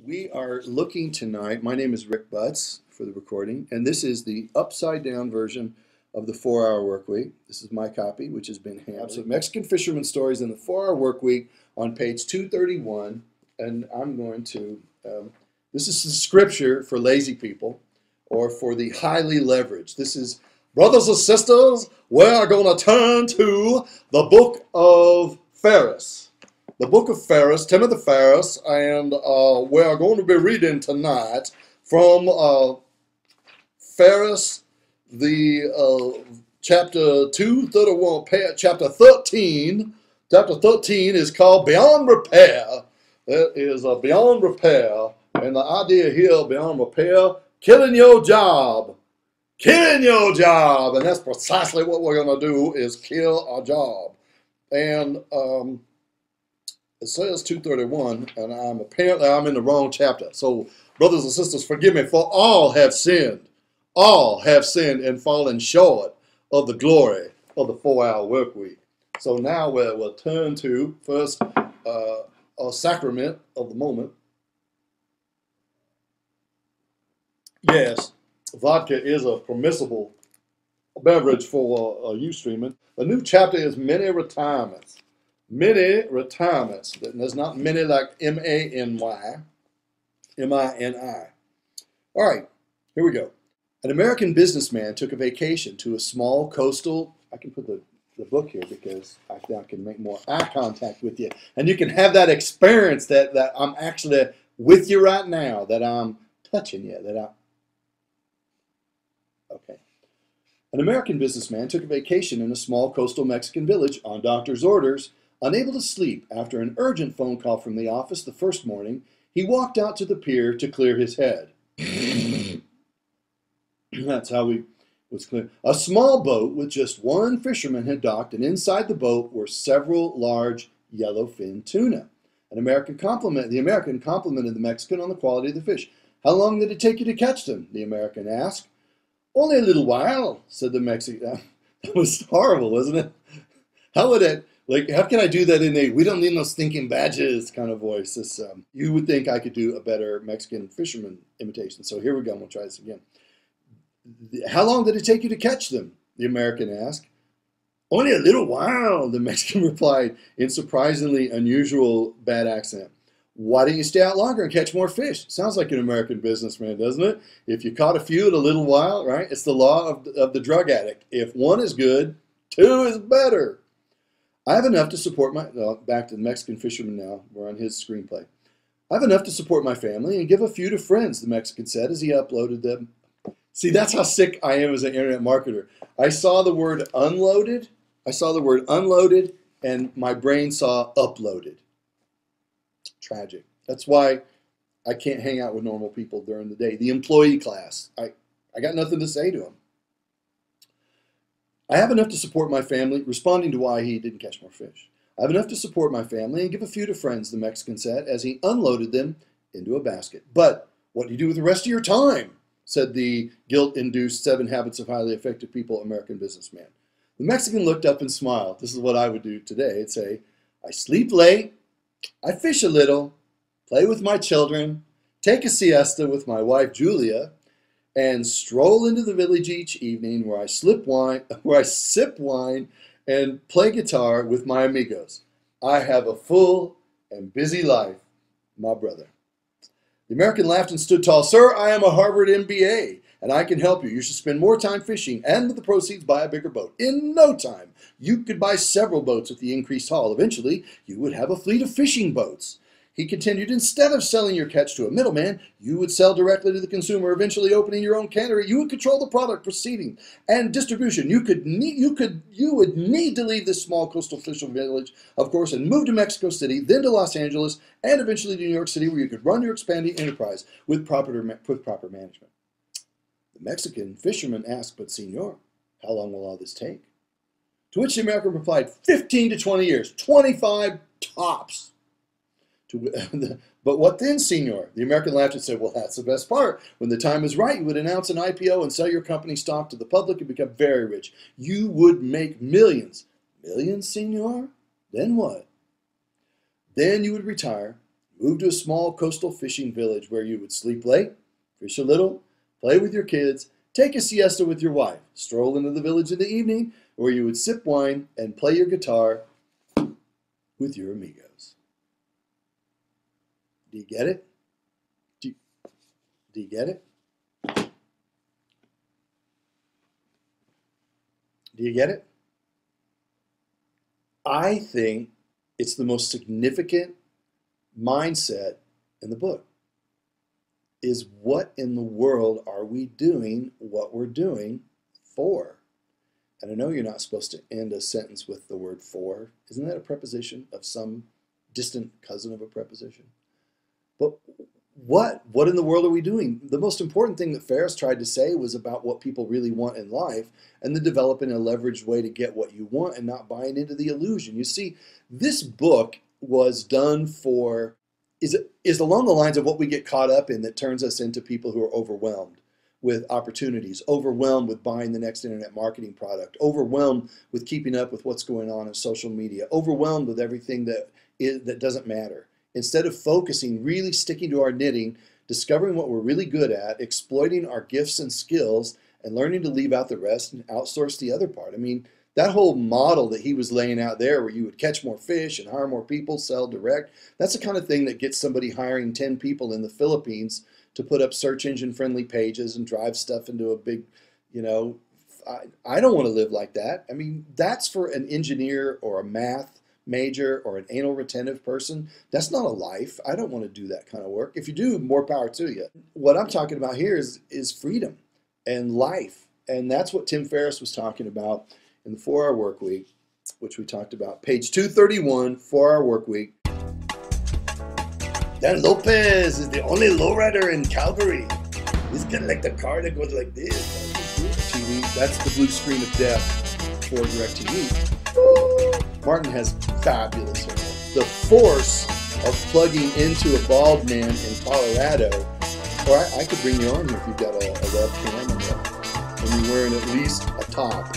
We are looking tonight. My name is Rick Butts for the recording, and this is the upside down version of the 4-Hour Work Week. This is my copy, which has been handled. So Mexican Fisherman Stories in the 4-Hour Work Week on page 231. And I'm going to, this is the scripture for lazy people or for the highly leveraged. This is, brothers and sisters, we're going to turn to the book of Ferris. The book of Ferris, Timothy Ferris, and we're going to be reading tonight from Ferris, the chapter 231, chapter 13. Chapter 13 is called Beyond Repair. It is Beyond Repair, and the idea here, beyond repair, killing your job. Killing your job, and that's precisely what we're going to do, is kill our job. And it says 231, and I'm in the wrong chapter. So, brothers and sisters, forgive me, for all have sinned. All have sinned and fallen short of the glory of the 4-Hour Work Week. So now we'll turn to first a sacrament of the moment. Yes, vodka is a permissible beverage for youth streaming. The new chapter is many retirements. Many retirements. There's not many like M-A-N-Y, M-I-N-I. All right, here we go. An American businessman took a vacation to a small coastal, I can put the book here because I can make more eye contact with you. And you can have that experience that I'm actually with you right now, that I'm touching you, okay. An American businessman took a vacation in a small coastal Mexican village on doctor's orders. Unable to sleep after an urgent phone call from the office the first morning, he walked out to the pier to clear his head. That's how he was clear. A small boat with just one fisherman had docked, and inside the boat were several large yellowfin tuna. The American complimented the Mexican on the quality of the fish. "How long did it take you to catch them?" the American asked. "Only a little while," said the Mexican. That was horrible, wasn't it? How would it? Like, how can I do that in a "we don't need no stinking badges" kind of voice? This, you would think I could do a better Mexican fisherman imitation. So here we go. We'll try this again. "How long did it take you to catch them?" the American asked. "Only a little while," the Mexican replied in surprisingly unusual bad accent. "Why don't you stay out longer and catch more fish?" Sounds like an American businessman, doesn't it? If you caught a few in a little while, right? It's the law of the drug addict. If one is good, two is better. "I have enough to support my..." back to the Mexican fisherman now. We're on his screenplay. "I have enough to support my family and give a few to friends," the Mexican said as he uploaded them. See, that's how sick I am as an internet marketer. I saw the word unloaded. And my brain saw uploaded. Tragic. That's why I can't hang out with normal people during the day. The employee class. I got nothing to say to them. "I have enough to support my family," responding to why he didn't catch more fish. "I have enough to support my family and give a few to friends," the Mexican said as he unloaded them into a basket. "But what do you do with the rest of your time?" said the guilt-induced 7 Habits of Highly Effective People American businessman. The Mexican looked up and smiled. This is what I would do today. I'd say, "I sleep late, I fish a little, play with my children, take a siesta with my wife Julia, and stroll into the village each evening where I sip wine and play guitar with my amigos. I have a full and busy life, my brother." The American laughed and stood tall. "Sir, I am a Harvard MBA, and I can help you. You should spend more time fishing, and with the proceeds, buy a bigger boat. In no time, you could buy several boats with the increased haul. Eventually, you would have a fleet of fishing boats." He continued, "Instead of selling your catch to a middleman, you would sell directly to the consumer, eventually opening your own cannery. You would control the product proceeding and distribution. You would need to leave this small coastal fishing village, of course, and move to Mexico City, then to Los Angeles, and eventually to New York City, where you could run your expanding enterprise with proper management." The Mexican fisherman asked, "But, senor, how long will all this take?" To which the American replied, 15 to 20 years, 25 tops. "But what then, senor?" The American laughed and said, "Well, that's the best part. When the time is right, you would announce an IPO and sell your company stock to the public and become very rich. You would make millions." "Millions, senor? Then what?" "Then you would retire, Move to a small coastal fishing village where you would sleep late, fish a little, play with your kids, take a siesta with your wife, stroll into the village in the evening where you would sip wine and play your guitar with your amigos. Do you get it? Do you get it? Do you get it? I think it's the most significant mindset in the book. Is what in the world are we doing what we're doing for? And I know you're not supposed to end a sentence with the word for. Isn't that a preposition of some distant cousin of a preposition? But what in the world are we doing? The most important thing that Ferris tried to say was about what people really want in life and the developing a leveraged way to get what you want and not buying into the illusion. You see, this book was done for, is along the lines of what we get caught up in that turns us into people who are overwhelmed with opportunities, overwhelmed with buying the next internet marketing product, overwhelmed with keeping up with what's going on in social media, overwhelmed with everything that doesn't matter. Instead of focusing, really sticking to our knitting, discovering what we're really good at, exploiting our gifts and skills, and learning to leave out the rest and outsource the other part. I mean, that whole model that he was laying out there where you would catch more fish and hire more people, sell direct, that's the kind of thing that gets somebody hiring 10 people in the Philippines to put up search engine friendly pages and drive stuff into a big, I don't want to live like that. I mean, that's for an engineer or a math major or an anal retentive person. That's not a life. I don't want to do that kind of work. If you do, more power to you. What I'm talking about here is freedom and life. And that's what Tim Ferriss was talking about in the 4-Hour Work Week, which we talked about. Page 231, 4-Hour Work Week. Dan Lopez is the only lowrider in Calgary. He's got like the car that goes like this. TV. That's the blue screen of death for DirecTV. Martin has fabulous hair. The force of plugging into a bald man in Colorado, or I could bring you on here if you've got a webcam and you're wearing at least a top.